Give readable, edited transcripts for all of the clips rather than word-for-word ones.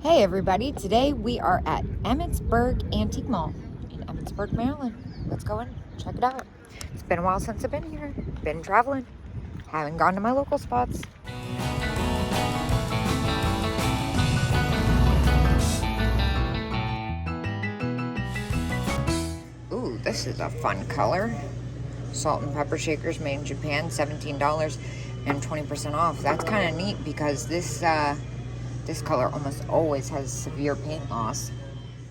Hey everybody, today we are at Emmitsburg Antique Mall in Emmitsburg, Maryland. Let's go in, check it out. It's been a while since I've been here, been traveling, haven't gone to my local spots. Ooh, this is a fun color. Salt and pepper shakers made in Japan, $17 and 20% off. That's kind of neat because this color almost always has severe paint loss.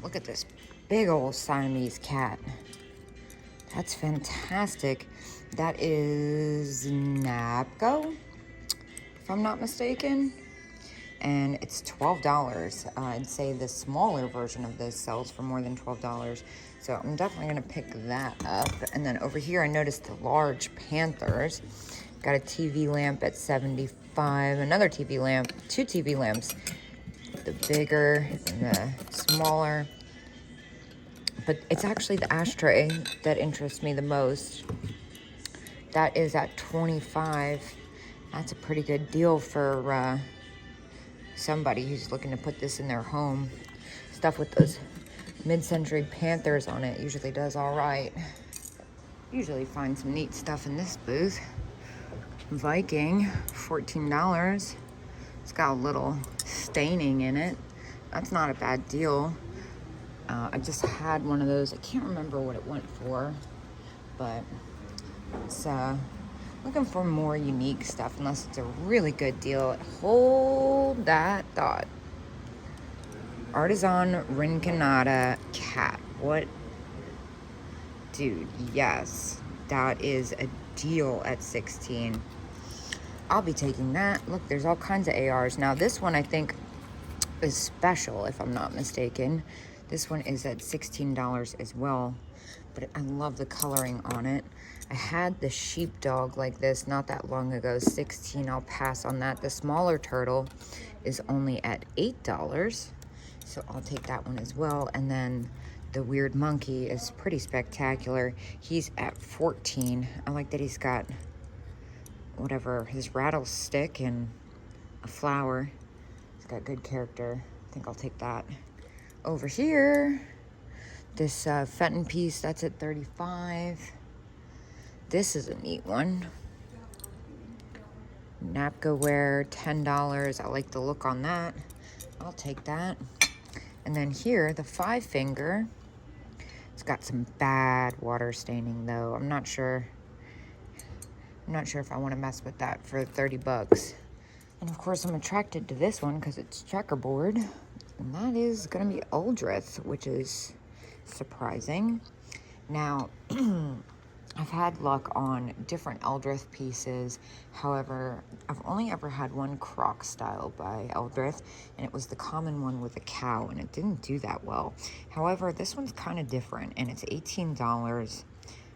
Look at this big old Siamese cat. That's fantastic. That is Napco, if I'm not mistaken. And it's $12. I'd say the smaller version of this sells for more than $12. So I'm definitely gonna pick that up. And then over here, I noticed the large Panthers. Got a TV lamp at $75, another TV lamp, two TV lamps. The bigger and the smaller. But it's actually the ashtray that interests me the most. That is at $25. That's a pretty good deal for somebody who's looking to put this in their home. Stuff with those mid-century Panthers on it usually does all right. Usually find some neat stuff in this booth. Viking, $14. It's got a little staining in it. That's not a bad deal. I just had one of those. I can't remember what it went for, but it's looking for more unique stuff unless it's a really good deal. Hold that thought. Artisan Rinconada cat. What? Dude, yes. That is a deal at 16. I'll be taking that. Look, there's all kinds of ARs. Now, this one I think is special, if I'm not mistaken. This one is at $16 as well, but I love the coloring on it. I had the sheepdog like this not that long ago, 16. I'll pass on that. The smaller turtle is only at $8, so I'll take that one as well. And then the weird monkey is pretty spectacular. He's at 14. I like that he's got whatever, his rattlestick and a flower. He's got good character. I think I'll take that. Over here, this Fenton piece, that's at $35. This is a neat one. Napco ware, $10. I like the look on that. I'll take that. And then here, the 5-finger. It's got some bad water staining though. I'm not sure if I want to mess with that for $30. And of course, I'm attracted to this one because it's checkerboard. And that is going to be Uldrith, which is surprising. Now, I've had luck on different Uldrith pieces. However, I've only ever had one croc style by Uldrith, and it was the common one with a cow, and it didn't do that well. However, this one's kind of different, and it's $18.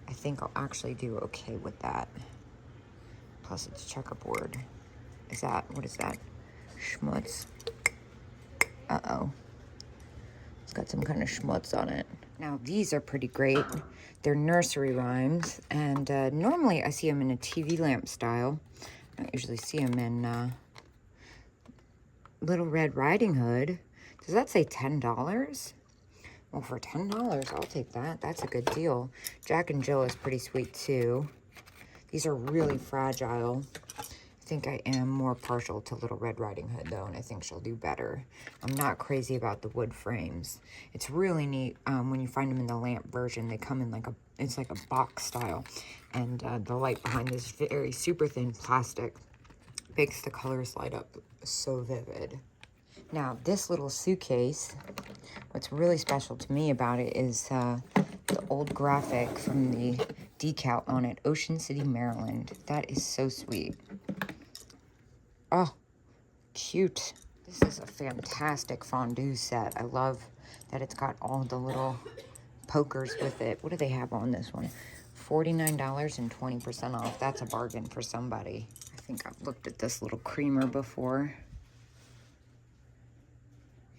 I think I'll actually do okay with that. Plus, it's checkerboard. What is that? Schmutz. Uh-oh. It's got some kind of schmutz on it. Now, these are pretty great. They're nursery rhymes, and normally I see them in a TV lamp style. I don't usually see them in Little Red Riding Hood. Does that say $10? Well, for $10, I'll take that. That's a good deal. Jack and Jill is pretty sweet, too. These are really fragile. I think I am more partial to Little Red Riding Hood, though, and I think she'll do better. I'm not crazy about the wood frames. It's really neat when you find them in the lamp version. They come in it's like a box style, and the light behind this very super thin plastic makes the colors light up so vivid. Now, this little suitcase, what's really special to me about it is the old graphic from the decal on it, Ocean City, Maryland. That is so sweet. Oh, cute. This is a fantastic fondue set. I love that it's got all the little pokers with it. What do they have on this one? $49 and 20% off. That's a bargain for somebody. I think I've looked at this little creamer before.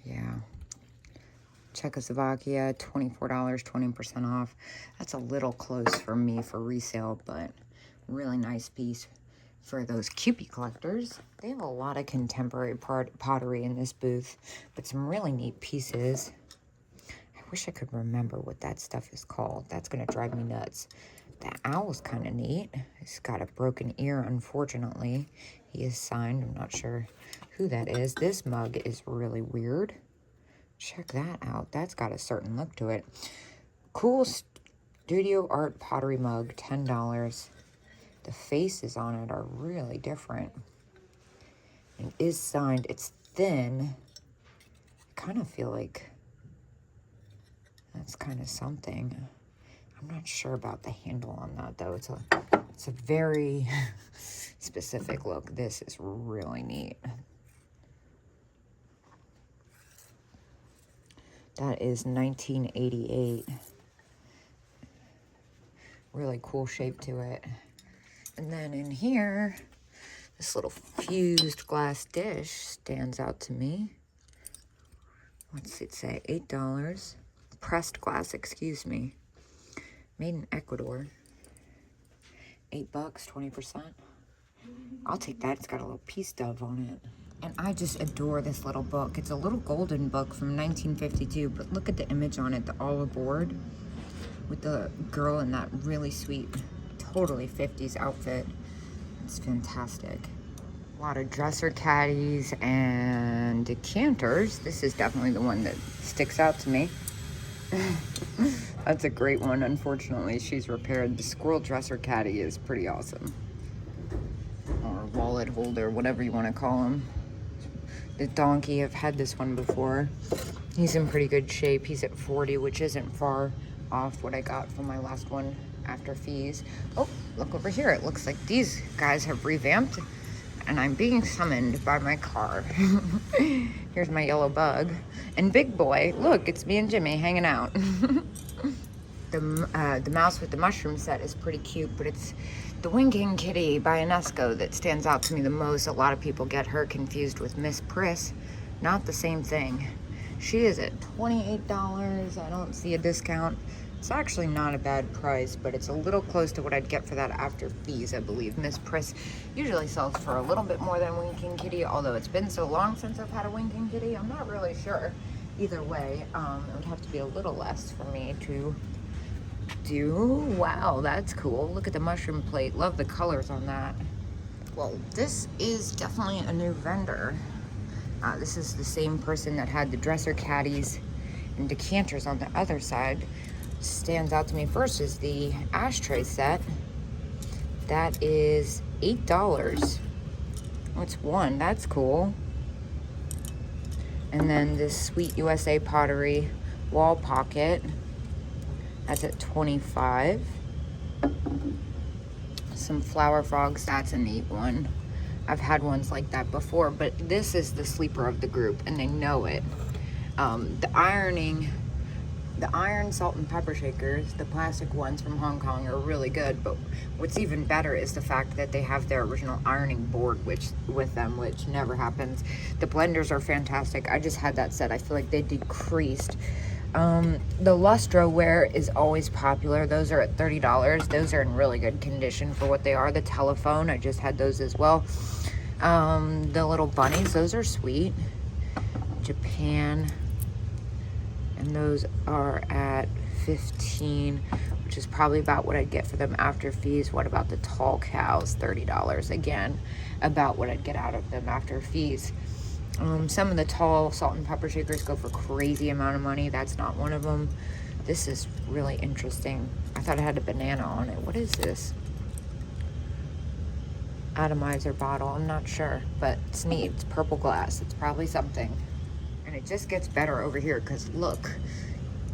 Yeah. Czechoslovakia, $24, 20% off. That's a little close for me for resale, but really nice piece. for those Kewpie collectors. They have a lot of contemporary pottery in this booth, but some really neat pieces. I wish I could remember what that stuff is called. That's gonna drive me nuts. The owl's kind of neat. He's got a broken ear, unfortunately. He is signed. I'm not sure who that is. This mug is really weird. Check that out. That's got a certain look to it. Cool studio art pottery mug, $10. The faces on it are really different. It is signed. It's thin. I kind of feel like that's kind of something. I'm not sure about the handle on that, though. It's a very specific look. This is really neat. That is 1988. Really cool shape to it. And then in here, this little fused glass dish stands out to me. What's it say? $8. Pressed glass, excuse me. Made in Ecuador. $8, 20%. I'll take that. It's got a little peace dove on it. And I just adore this little book. It's a little golden book from 1952, but look at the image on it, the all aboard, with the girl in that really sweet, totally 50s outfit. It's fantastic. A lot of dresser caddies and decanters. This is definitely the one that sticks out to me. That's a great one. Unfortunately, she's repaired. The squirrel dresser caddy is pretty awesome. Or wallet holder, whatever you want to call him. The donkey, I've had this one before. He's in pretty good shape. He's at 40, which isn't far off what I got from my last one after fees. Oh, look over here. It looks like these guys have revamped, and I'm being summoned by my car. Here's my yellow bug. And Big Boy, look, it's me and Jimmy hanging out. The mouse with the mushroom set is pretty cute, but it's the Winking Kitty by Unesco that stands out to me the most. A lot of people get her confused with Miss Priss. Not the same thing. She is at $28. I don't see a discount. It's actually not a bad price, but it's a little close to what I'd get for that after fees, I believe. Miss Priss usually sells for a little bit more than Winking Kitty, although it's been so long since I've had a Winking Kitty, I'm not really sure. Either way, it would have to be a little less for me to do. Wow, that's cool. Look at the mushroom plate. Love the colors on that. Well, this is definitely a new vendor. This is the same person that had the dresser caddies and decanters on the other side. Stands out to me first is the ashtray set. That is $8. What's one? That's cool. And then this Sweet USA Pottery wall pocket. That's at $25. Some flower frogs. That's a neat one. I've had ones like that before, but this is the sleeper of the group, and they know it. The iron salt and pepper shakers, the plastic ones from Hong Kong, are really good, but what's even better is the fact that they have their original ironing board with them, which never happens. The blenders are fantastic. I just had that set. I feel like they decreased. The Lustroware is always popular. Those are at $30. Those are in really good condition for what they are. The telephone, I just had those as well. The little bunnies, those are sweet. Japan. And those are at $15, which is probably about what I'd get for them after fees. What about the tall cows? $30. Again, about what I'd get out of them after fees. Some of the tall salt and pepper shakers go for crazy amount of money. That's not one of them. This is really interesting. I thought it had a banana on it. What is this? Atomizer bottle. I'm not sure, but it's neat. It's purple glass. It's probably something. And it just gets better over here because look,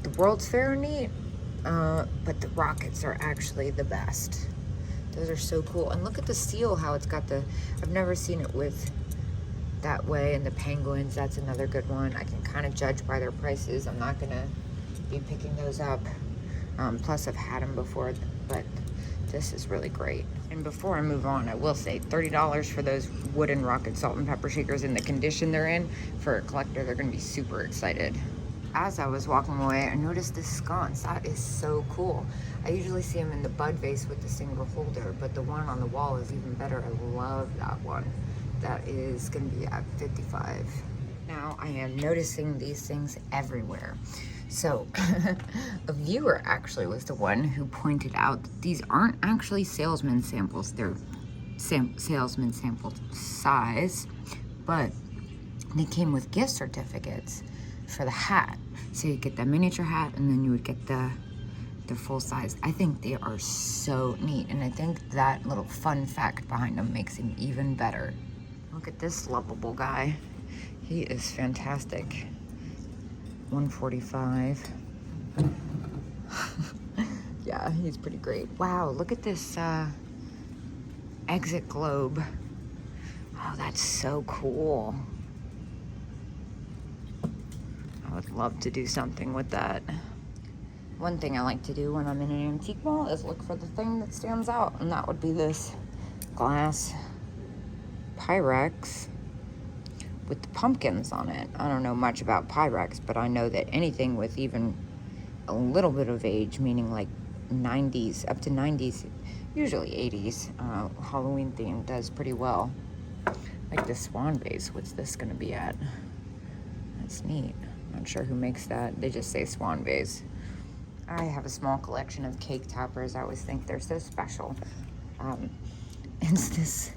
the World's Fair are neat, but the rockets are actually the best. Those are so cool. And look at the seal, how it's got I've never seen it with that way. And the penguins, that's another good one. I can kind of judge by their prices. I'm not gonna be picking those up. Plus I've had them before, but this is really great. And before I move on, I will say $30 for those wooden rocket salt and pepper shakers in the condition they're in. For a collector, they're gonna be super excited. as I was walking away, I noticed this sconce. That is so cool. I usually see them in the bud vase with the single holder, but the one on the wall is even better. I love that one. That is gonna be at $55. Now I am noticing these things everywhere. So a viewer actually was the one who pointed out that these aren't actually salesman samples. They're salesman sampled size, but they came with gift certificates for the hat. So you get the miniature hat and then you would get the full size. I think they are so neat, and I think that little fun fact behind them makes him even better. Look at this lovable guy. He is fantastic. $145. Yeah, he's pretty great. Wow, look at this exit globe. Oh, that's so cool. I would love to do something with that. One thing I like to do when I'm in an antique mall is look for the thing that stands out, and that would be this glass Pyrex with the pumpkins on it. I don't know much about Pyrex, but I know that anything with even a little bit of age, meaning like 90s, up to 90s, usually 80s, Halloween theme does pretty well. Like the swan vase, what's this gonna be at? That's neat. Not sure who makes that. They just say swan vase. I have a small collection of cake toppers. I always think they're so special. It's this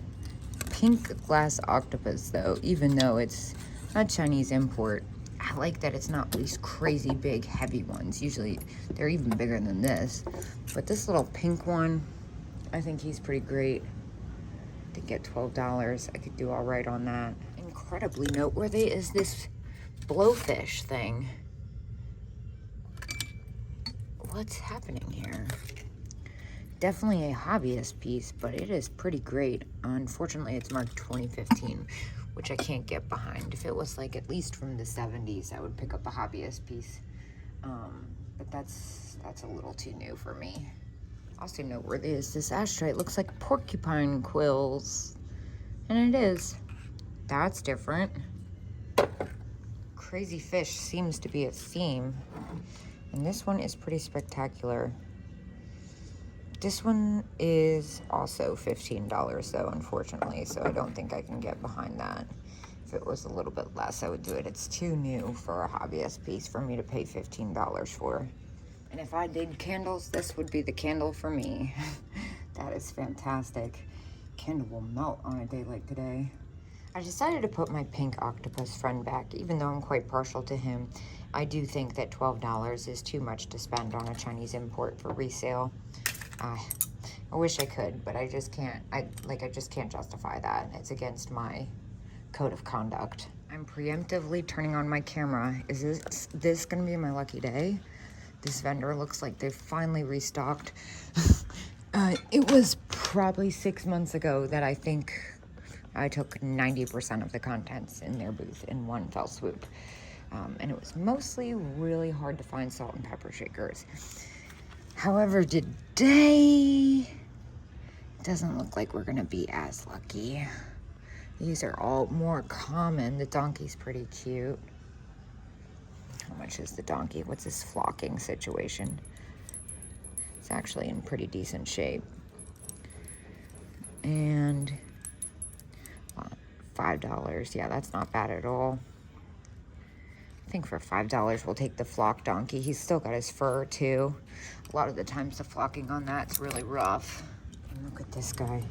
pink glass octopus though, even though it's not Chinese import. I like that it's not these crazy big heavy ones. Usually they're even bigger than this, but this little pink one, I think he's pretty great. To get $12, I could do all right on that. Incredibly noteworthy is this blowfish thing. What's happening here? Definitely a hobbyist piece, but it is pretty great. Unfortunately, it's marked 2015, which I can't get behind. If it was like at least from the 70s, I would pick up a hobbyist piece. But that's a little too new for me. Also noteworthy is this ashtray. It looks like porcupine quills, and it is. That's different. Crazy fish seems to be a theme, and this one is pretty spectacular. This one is also $15 though, unfortunately, so I don't think I can get behind that. If it was a little bit less, I would do it. It's too new for a hobbyist piece for me to pay $15 for. And if I did candles, this would be the candle for me. That is fantastic. Candle will melt on a day like today. I decided to put my pink octopus friend back, even though I'm quite partial to him. I do think that $12 is too much to spend on a Chinese import for resale. I wish I could, but I just can't. I just can't justify that. It's against my code of conduct. I'm preemptively turning on my camera. Is this gonna be my lucky day? This vendor looks like they've finally restocked. It was probably 6 months ago that I think I took 90% of the contents in their booth in one fell swoop. And it was mostly really hard to find salt and pepper shakers. However, today, it doesn't look like we're gonna be as lucky. These are all more common. The donkey's pretty cute. How much is the donkey? What's this flocking situation? It's actually in pretty decent shape. And $5. Yeah, that's not bad at all. I think for $5 we'll take the flock donkey. He's still got his fur too. A lot of the times the flocking on that's really rough. And look at this guy.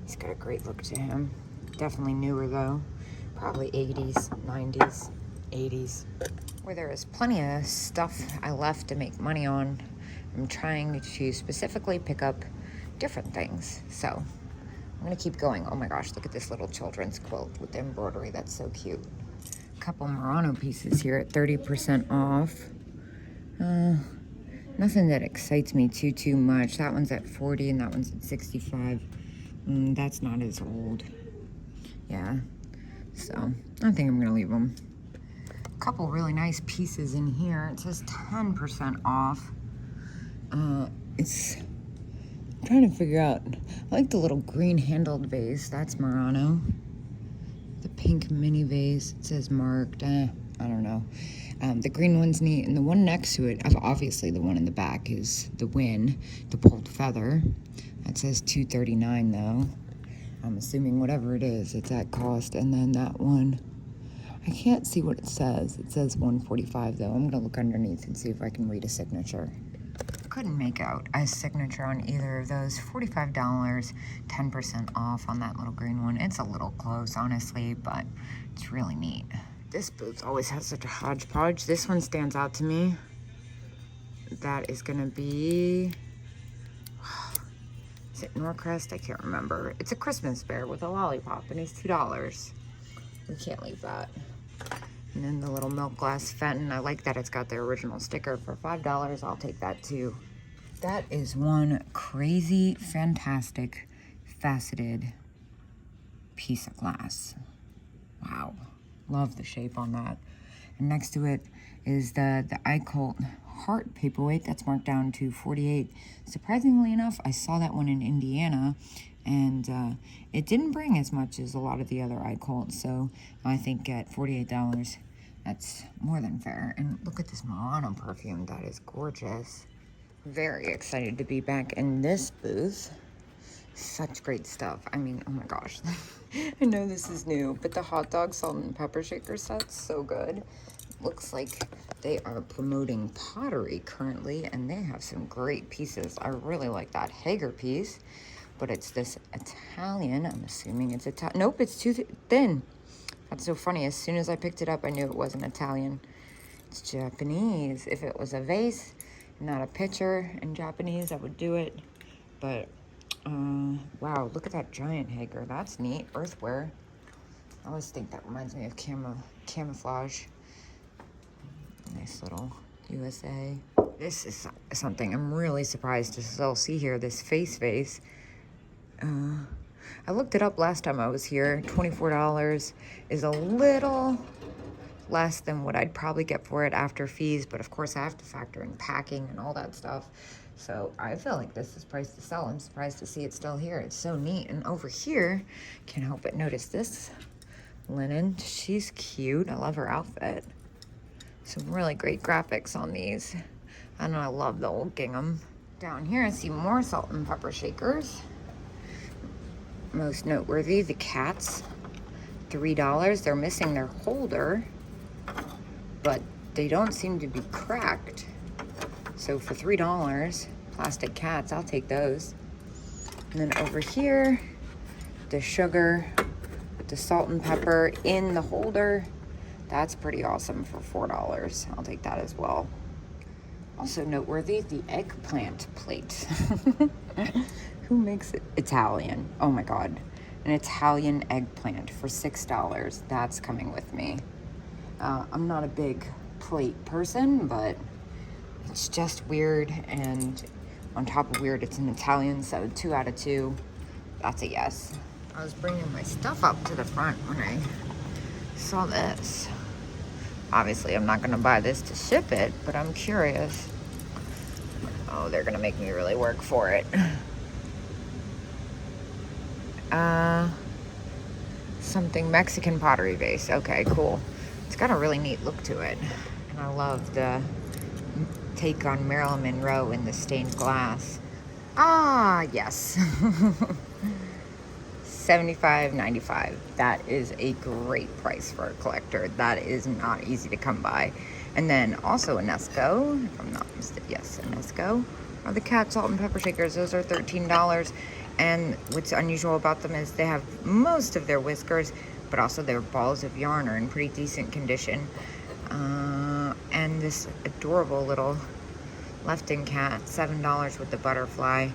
He's got a great look to him. Definitely newer though. Probably 80s, 90s, 80s. Where there is plenty of stuff I left to make money on, I'm trying to specifically pick up different things. So I'm gonna keep going. Oh my gosh, look at this little children's quilt with the embroidery. That's so cute. Couple Murano pieces here at 30% off. Nothing that excites me too much. That one's at 40 and that one's at 65. That's not as old. Yeah, so I think I'm gonna leave them. Couple really nice pieces in here. It says 10% off. I'm trying to figure out, I like the little green handled vase. That's Murano. The pink mini vase, it says marked. I don't know. The green one's neat, and the one next to it, obviously the one in the back, is the Win, the pulled feather. That says $239 though. I'm assuming whatever it is, it's at cost. And then that one, I can't see what it says. It says $145 though. I'm gonna look underneath and see if I can read a signature. Couldn't make out a signature on either of those. $45, 10% off on that little green one. It's a little close, honestly, but it's really neat. This booth always has such a hodgepodge. This one stands out to me. That is gonna be, is it Norcrest? I can't remember. It's a Christmas bear with a lollipop, and he's $2. We can't leave that. And then the little milk glass Fenton. I like that it's got the original sticker for $5. I'll take that too. That is one crazy, fantastic, faceted piece of glass. Wow. Love the shape on that. And next to it is the iCult Heart paperweight. That's marked down to $48. Surprisingly enough, I saw that one in Indiana, and it didn't bring as much as a lot of the other iCults, so I think at $48, that's more than fair. And look at this Milano perfume. That is gorgeous. Very excited to be back in this booth. Such great stuff. I mean, oh my gosh. I know this is new, but the hot dog salt and pepper shaker set's so good. Looks like they are promoting pottery currently, and they have some great pieces. I really like that Hager piece, but it's this Italian. I'm assuming it's Italian. Nope, it's too thin. That's so funny. As soon as I picked it up, I knew it wasn't Italian. It's Japanese. If it was a vase, not a pitcher in Japanese, I would do it. But, wow, look at that giant Hager. That's neat. Earthware. I always think that reminds me of camouflage. Nice little USA. This is something I'm really surprised to still see here, this face vase. I looked it up last time I was here. $24 is a little less than what I'd probably get for it after fees, but of course I have to factor in packing and all that stuff. So I feel like this is priced to sell. I'm surprised to see it still here. It's so neat. And over here, can't help but notice this linen. She's cute. I love her outfit. Some really great graphics on these. I know I love the old gingham. Down here I see more salt and pepper shakers. Most noteworthy, the cats. $3. They're missing their holder, but they don't seem to be cracked. So for $3, plastic cats, I'll take those. And then over here, the sugar with the salt and pepper in the holder. That's pretty awesome for $4. I'll take that as well. Also noteworthy, the eggplant plate. Who makes it? Italian. Oh my God. An Italian eggplant for $6. That's coming with me. I'm not a big plate person, but it's just weird, and on top of weird, it's an Italian, so 2 out of 2. That's a yes. I was bringing my stuff up to the front when I saw this. Obviously, I'm not gonna buy this to ship it, but I'm curious. Oh, they're gonna make me really work for it. Something Mexican pottery vase. Okay, cool. It's got a really neat look to it. And I love the take on Marilyn Monroe in the stained glass. Ah, yes. $75.95. That is a great price for a collector. That is not easy to come by. And then also a Nesco, if I'm not mistaken. Yes, a Nesco. Are the cat salt and pepper shakers. Those are $13. And what's unusual about them is they have most of their whiskers, but also their balls of yarn are in pretty decent condition. And this adorable little Lefton cat, $7 with the butterfly.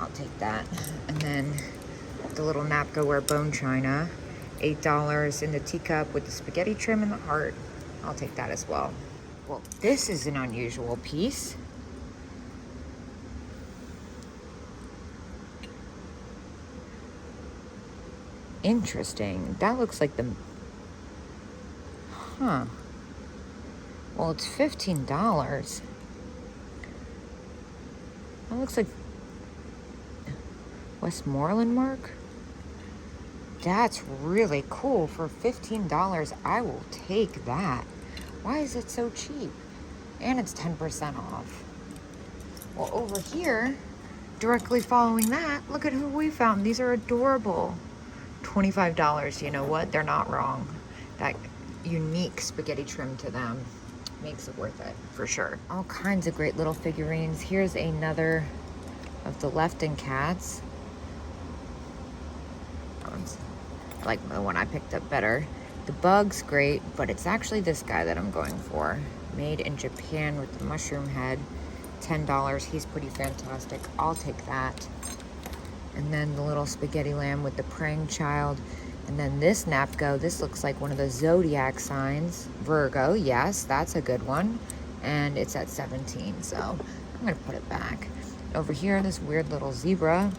I'll take that. And then the little Napkoware bone china, $8 in the teacup with the spaghetti trim and the heart. I'll take that as well. Well, this is an unusual piece. Interesting. That looks like the... Huh. Well, it's $15. That looks like Westmoreland mark. That's really cool. For $15, I will take that. Why is it so cheap? And it's 10% off. Well, over here, directly following that, look at who we found. These are adorable. $25. You know what? They're not wrong. That unique spaghetti trim to them makes it worth it for sure. All kinds of great little figurines. Here's another of the Lefton cats. I like the one I picked up better. The bug's great, but it's actually this guy that I'm going for. Made in Japan with the mushroom head. $10. He's pretty fantastic. I'll take that. And then the little spaghetti lamb with the praying child. And then this Napco, this looks like one of the zodiac signs. Virgo, yes, that's a good one. And it's at 17, so I'm gonna put it back. Over here, this weird little zebra.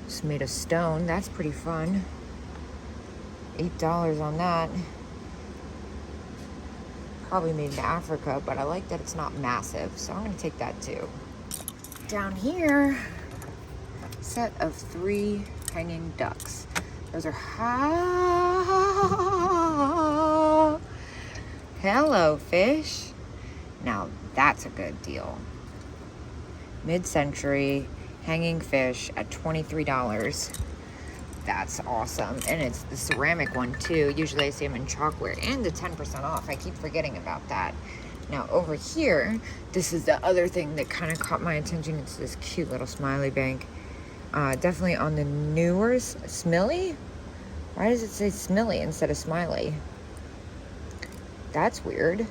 It's made of stone. That's pretty fun. $8 on that. Probably made in Africa, but I like that it's not massive, so I'm gonna take that too. Down here, set of 3 hanging ducks. Those are hello fish. Now that's a good deal. Mid-century hanging fish at $23. That's awesome. And it's the ceramic one too. Usually I see them in chalkware, and the 10% off. I keep forgetting about that. Now over here, this is the other thing that kind of caught my attention. It's this cute little smiley bank. Definitely on the newer Smiley. Why does it say Smiley instead of Smiley? That's weird.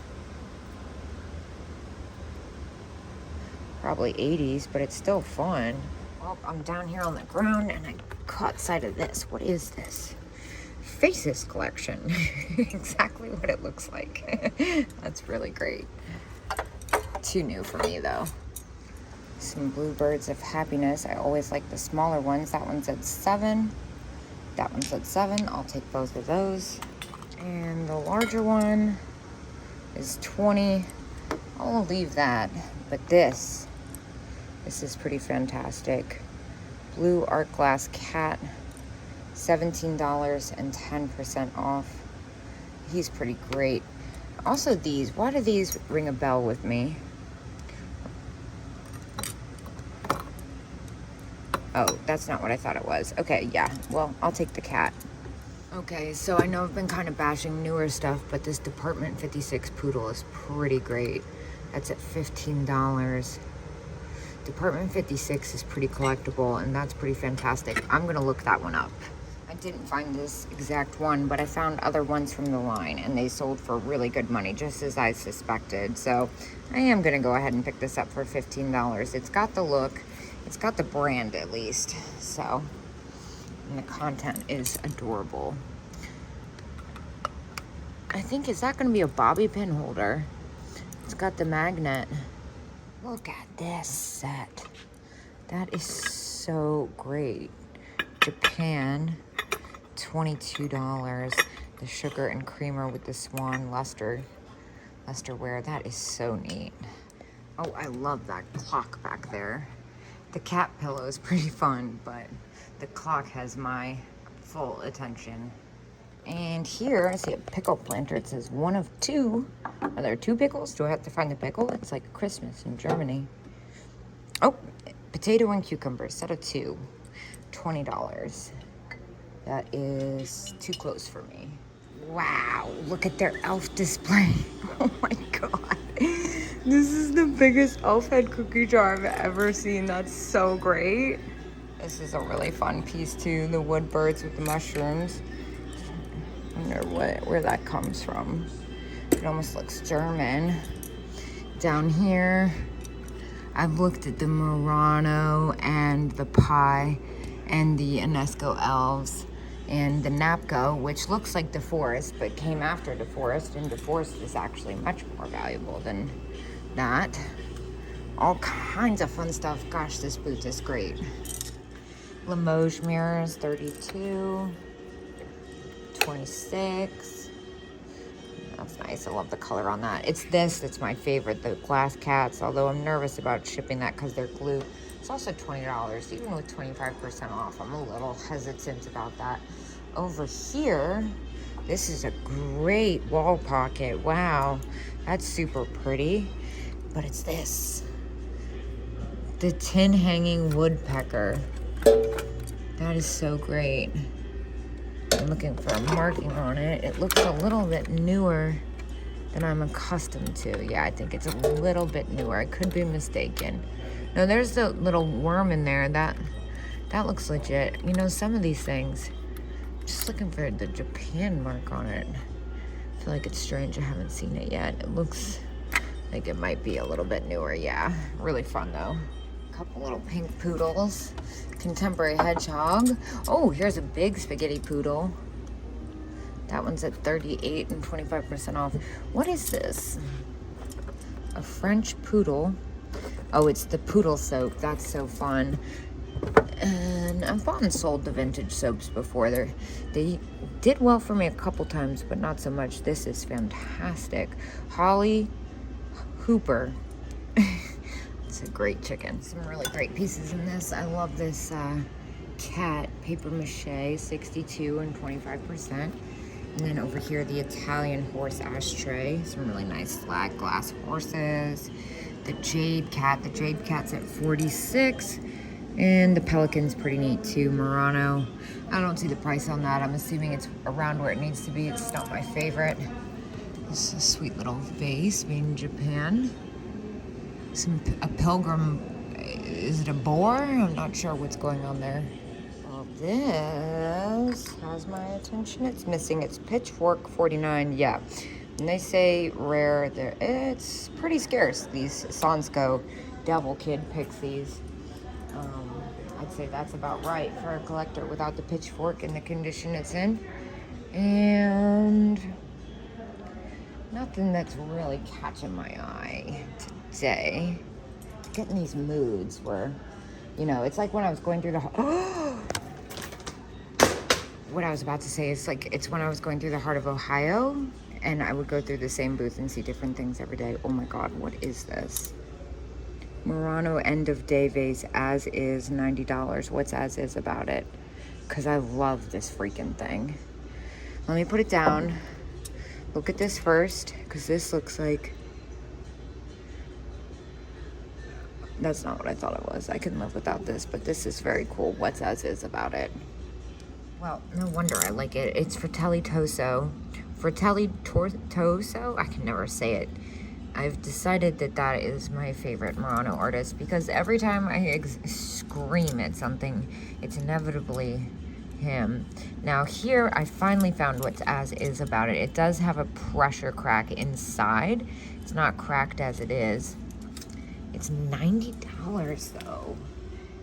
Probably 80s, but it's still fun. Well, I'm down here on the ground and I caught sight of this. What is this? Faces collection. Exactly what it looks like. That's really great. Too new for me though. Some bluebirds of happiness. I always like the smaller ones. That one's at 7. That one's at 7. I'll take both of those. And the larger one is 20. I'll leave that. But this is pretty fantastic. Blue art glass cat, $17 and 10% off. He's pretty great. Also these, why do these ring a bell with me? Oh, that's not what I thought it was. Okay, yeah, well, I'll take the cat. Okay, so I know I've been kind of bashing newer stuff, but this Department 56 poodle is pretty great. That's at $15. Department 56 is pretty collectible, and that's pretty fantastic. I'm gonna look that one up. I didn't find this exact one, but I found other ones from the line, and they sold for really good money, just as I suspected. So I am gonna go ahead and pick this up for $15. It's got the look, it's got the brand at least, so, and the content is adorable. I think, is that gonna be a bobby pin holder? It's got the magnet. Look at this set. That is so great. Japan, $22. The sugar and creamer with the swan lusterware. That is so neat. Oh, I love that clock back there. The cat pillow is pretty fun, but the clock has my full attention. And here, I see a pickle planter. It says 1 of 2. Are there 2 pickles? Do I have to find the pickle? It's like Christmas in Germany. Oh, potato and cucumber, set of 2. $20. That is too close for me. Wow, look at their elf display. Oh my God. This is the biggest elf head cookie jar I've ever seen. That's so great. This is a really fun piece too. The wood birds with the mushrooms. I wonder where that comes from. It almost looks German. Down here, I've looked at the Murano and the pie and the UNESCO elves and the Napco, which looks like DeForest, but came after DeForest, and DeForest is actually much more valuable than that. All kinds of fun stuff. Gosh, this booth is great. Limoges mirrors, 32. 26. That's nice. I love the color on that. It's this that's my favorite, the glass cats, although I'm nervous about shipping that because they're glue. It's also $20, even with 25% off. I'm a little hesitant about that. Over here, this is a great wall pocket. Wow. That's super pretty. But it's this. The tin hanging woodpecker. That is so great. I'm looking for a marking on it. It looks a little bit newer than I'm accustomed to. Yeah, I think it's a little bit newer. I could be mistaken. No, there's the little worm in there. That looks legit. You know, some of these things, just looking for the Japan mark on it. I feel like it's strange I haven't seen it yet. It looks like it might be a little bit newer. Yeah, really fun though. Couple little pink poodles. Contemporary hedgehog. Oh, here's a big spaghetti poodle. That one's at 38 and 25% off. What is this? A French poodle. Oh, it's the poodle soap. That's so fun. And I've bought and sold the vintage soaps before. They did well for me a couple times, but not so much. This is fantastic. Holly Hooper. It's a great chicken. Some really great pieces in this. I love this cat paper mache, 62 and 25%. And then over here, the Italian horse ashtray. Some really nice flat glass horses. The jade cat. The jade cat's at 46. And the pelican's pretty neat too, Murano. I don't see the price on that. I'm assuming it's around where it needs to be. It's not my favorite. This is a sweet little vase made in Japan. A pilgrim, is it a boar? I'm not sure what's going on there. Well, this has my attention. It's missing its pitchfork, 49. Yeah, and they say rare. It's pretty scarce. These Sansko Devil Kid pixies. I'd say that's about right for a collector without the pitchfork in the condition it's in. And nothing that's really catching my eye today. Getting these moods where, you know, it's like when I was going through the what I was about to say is like, it's when I was going through the heart of Ohio and I would go through the same booth and see different things every day. Oh my God, what is this? Murano end of day vase, as is, $90. What's as is about it? Because I love this freaking thing. Let me put it down. Look at this first, because this looks like, that's not what I thought it was. I can live without this, but this is very cool. What's as is about it? Well, no wonder I like it. It's Fratelli Toso. Fratelli Toso? I can never say it. I've decided that is my favorite Murano artist because every time I scream at something, it's inevitably him. Now here, I finally found what's as is about it. It does have a pressure crack inside. It's not cracked as it is. It's $90 though.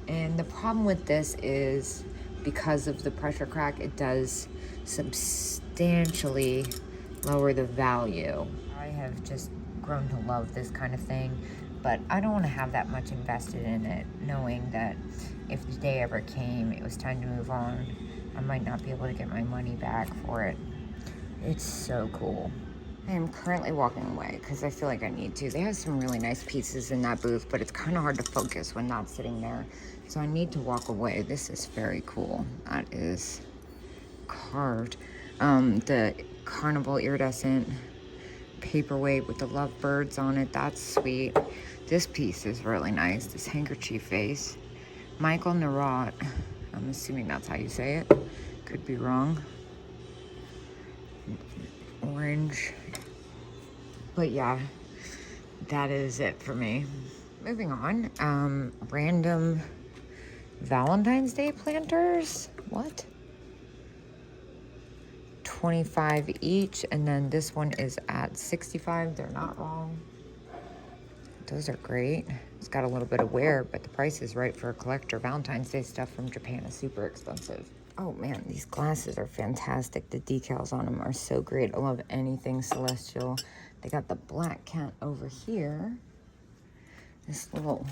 And the problem with this is because of the pressure crack, it does substantially lower the value. I have just grown to love this kind of thing, but I don't want to have that much invested in it, knowing that if the day ever came, it was time to move on, I might not be able to get my money back for it. It's so cool. I am currently walking away because I feel like I need to. They have some really nice pieces in that booth, but it's kind of hard to focus when not sitting there. So I need to walk away. This is very cool. That is carved. The carnival iridescent paperweight with the lovebirds on it. That's sweet. This piece is really nice. This handkerchief vase. Michael Narot. I'm assuming that's how you say it. Could be wrong. Orange. But yeah, that is it for me. Moving on. Random Valentine's Day planters. What? 25 each, and then this one is at 65. They're not wrong. Those are great. It's got a little bit of wear, but the price is right for a collector. Valentine's Day stuff from Japan is super expensive. Oh man, these glasses are fantastic. The decals on them are so great. I love anything celestial. They got the black cat over here. This little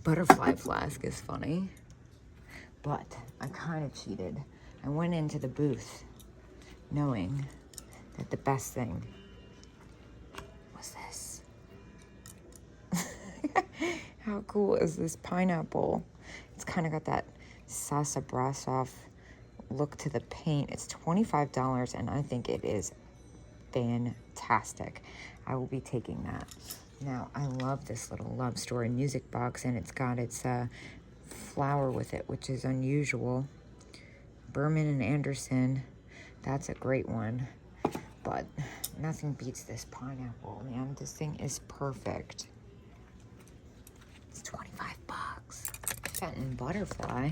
butterfly flask is funny, but I kind of cheated. I went into the booth knowing that the best thing was this. How cool is this pineapple? It's kind of got that Sasa Brasov look to the paint. It's $25, and I think it is fantastic. I will be taking that. Now, I love this little love story music box, and it's got its flower with it, which is unusual. Berman and Anderson, that's a great one. But nothing beats this pineapple, man. This thing is perfect. It's 25 bucks. Fenton butterfly,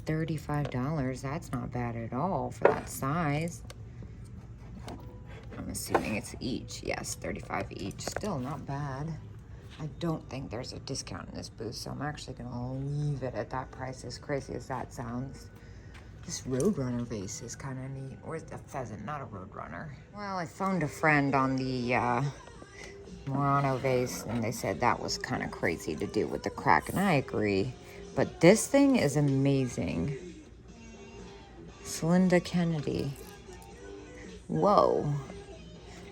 $35. That's not bad at all for that size. I'm assuming it's each. Yes, 35 each. Still not bad. I don't think there's a discount in this booth, so I'm actually gonna leave it at that price, as crazy as that sounds. This Roadrunner vase is kind of neat. Where's the pheasant? Not a Roadrunner. Well, I phoned a friend on the Murano vase, and they said that was kind of crazy to do with the crack, and I agree. But this thing is amazing. Celinda Kennedy. Whoa.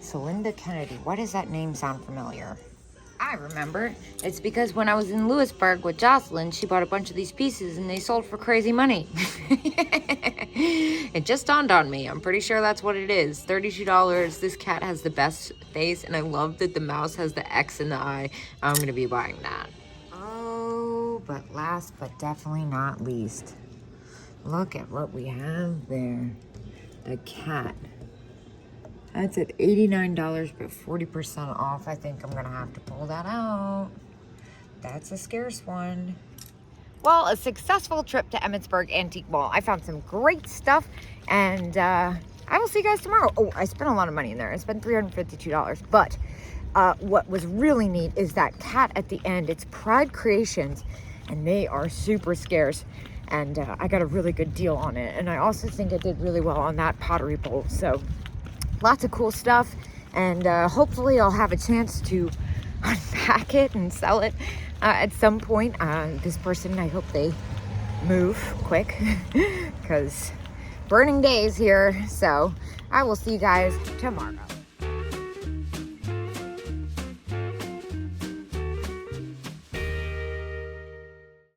Celinda Kennedy. Why does that name sound familiar? I remember. It's because when I was in Lewisburg with Jocelyn, she bought a bunch of these pieces and they sold for crazy money. It just dawned on me. I'm pretty sure that's what it is. $32. This cat has the best face, and I love that the mouse has the X in the eye. I'm going to be buying that. Oh, but last but definitely not least, look at what we have there. The cat. That's at $89, but 40% off. I think I'm gonna have to pull that out. That's a scarce one. Well, a successful trip to Emmitsburg Antique Mall. I found some great stuff, and I will see you guys tomorrow. Oh, I spent a lot of money in there. I spent $352, but what was really neat is that cat at the end. It's Pride Creations, and they are super scarce, and I got a really good deal on it. And I also think I did really well on that pottery bowl, so lots of cool stuff, and hopefully I'll have a chance to unpack it and sell it at some point. This person, I hope they move quick because burning days here. So I will see you guys tomorrow.